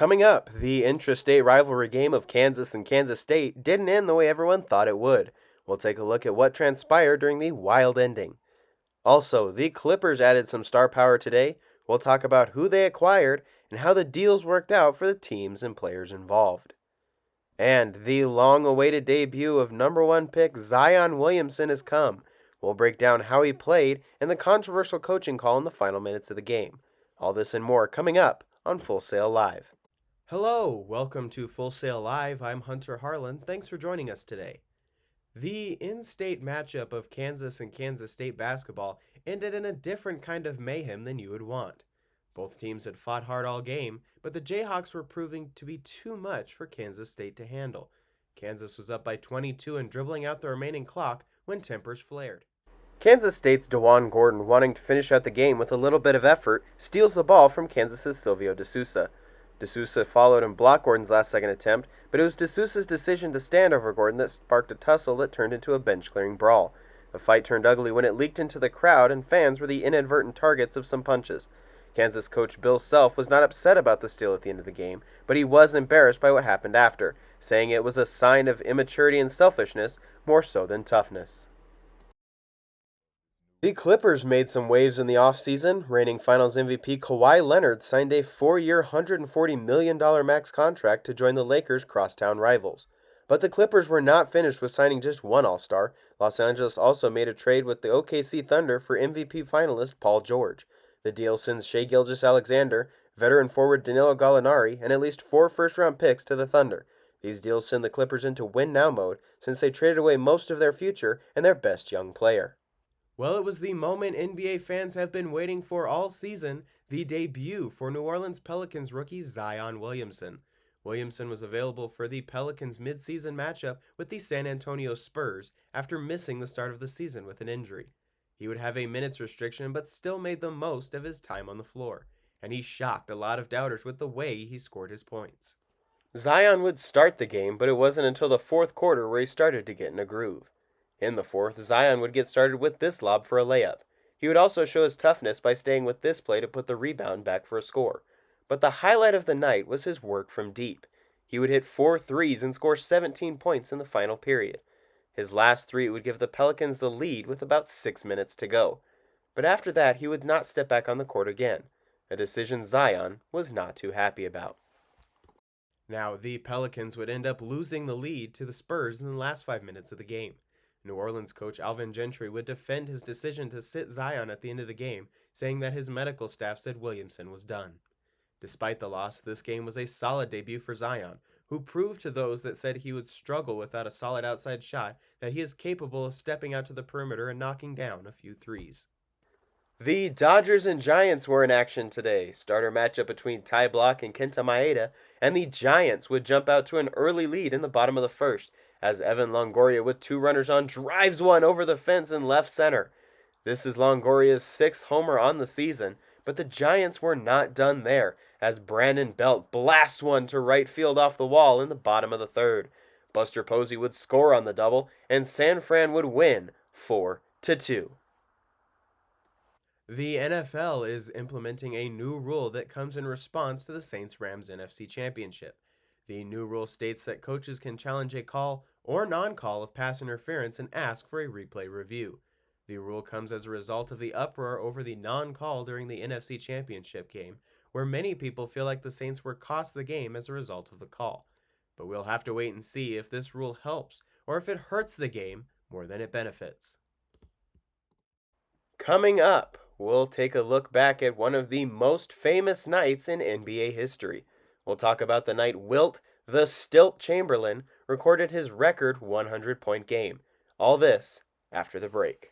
Coming up, the intrastate rivalry game of Kansas and Kansas State didn't end the way everyone thought it would. We'll take a look at what transpired during the wild ending. Also, the Clippers added some star power today. We'll talk about who they acquired and how the deals worked out for the teams and players involved. And the long-awaited debut of number one pick Zion Williamson has come. We'll break down how he played and the controversial coaching call in the final minutes of the game. All this and more coming up on Full Sail Live. Hello, welcome to Full Sail Live. I'm Hunter Harlan. Thanks for joining us today. The in-state matchup of Kansas and Kansas State basketball ended in a different kind of mayhem than you would want. Both teams had fought hard all game, but the Jayhawks were proving to be too much for Kansas State to handle. Kansas was up by 22 and dribbling out the remaining clock when tempers flared. Kansas State's DeJuan Gordon, wanting to finish out the game with a little bit of effort, steals the ball from Kansas's Silvio De Sousa. De Sousa followed and blocked Gordon's last-second attempt, but it was De Sousa's decision to stand over Gordon that sparked a tussle that turned into a bench-clearing brawl. The fight turned ugly when it leaked into the crowd, and fans were the inadvertent targets of some punches. Kansas coach Bill Self was not upset about the steal at the end of the game, but he was embarrassed by what happened after, saying it was a sign of immaturity and selfishness more so than toughness. The Clippers made some waves in the offseason. Reigning Finals MVP Kawhi Leonard signed a 4-year, $140 million max contract to join the Lakers' crosstown rivals. But the Clippers were not finished with signing just one All-Star. Los Angeles also made a trade with the OKC Thunder for MVP finalist Paul George. The deal sends Shai Gilgeous-Alexander, veteran forward Danilo Gallinari, and at least 4 first-round picks to the Thunder. These deals send the Clippers into win-now mode since they traded away most of their future and their best young player. Well, it was the moment NBA fans have been waiting for all season, the debut for New Orleans Pelicans rookie Zion Williamson. Williamson was available for the Pelicans' mid-season matchup with the San Antonio Spurs after missing the start of the season with an injury. He would have a minutes restriction but still made the most of his time on the floor, and he shocked a lot of doubters with the way he scored his points. Zion would start the game, but it wasn't until the fourth quarter where he started to get in a groove. In the fourth, Zion would get started with this lob for a layup. He would also show his toughness by staying with this play to put the rebound back for a score. But the highlight of the night was his work from deep. He would hit 4 threes and score 17 points in the final period. His last 3 would give the Pelicans the lead with about 6 minutes to go. But after that, he would not step back on the court again, a decision Zion was not too happy about. Now, the Pelicans would end up losing the lead to the Spurs in the last 5 minutes of the game. New Orleans coach Alvin Gentry would defend his decision to sit Zion at the end of the game, saying that his medical staff said Williamson was done. Despite the loss, this game was a solid debut for Zion, who proved to those that said he would struggle without a solid outside shot that he is capable of stepping out to the perimeter and knocking down a few threes. The Dodgers and Giants were in action today. Starter matchup between Ty Block and Kenta Maeda, and the Giants would jump out to an early lead in the bottom of the first, as Evan Longoria with 2 runners on drives one over the fence in left center. This is Longoria's 6th homer on the season, but the Giants were not done there, as Brandon Belt blasts one to right field off the wall in the bottom of the third. Buster Posey would score on the double, and San Fran would win 4-2. The NFL is implementing a new rule that comes in response to the Saints-Rams NFC Championship. The new rule states that coaches can challenge a call or non-call of pass interference and ask for a replay review. The rule comes as a result of the uproar over the non-call during the NFC Championship game, where many people feel like the Saints were cost the game as a result of the call. But we'll have to wait and see if this rule helps or if it hurts the game more than it benefits. Coming up, we'll take a look back at one of the most famous nights in NBA history. We'll talk about the night Wilt, the Stilt Chamberlain, recorded his record 100-point game. All this after the break.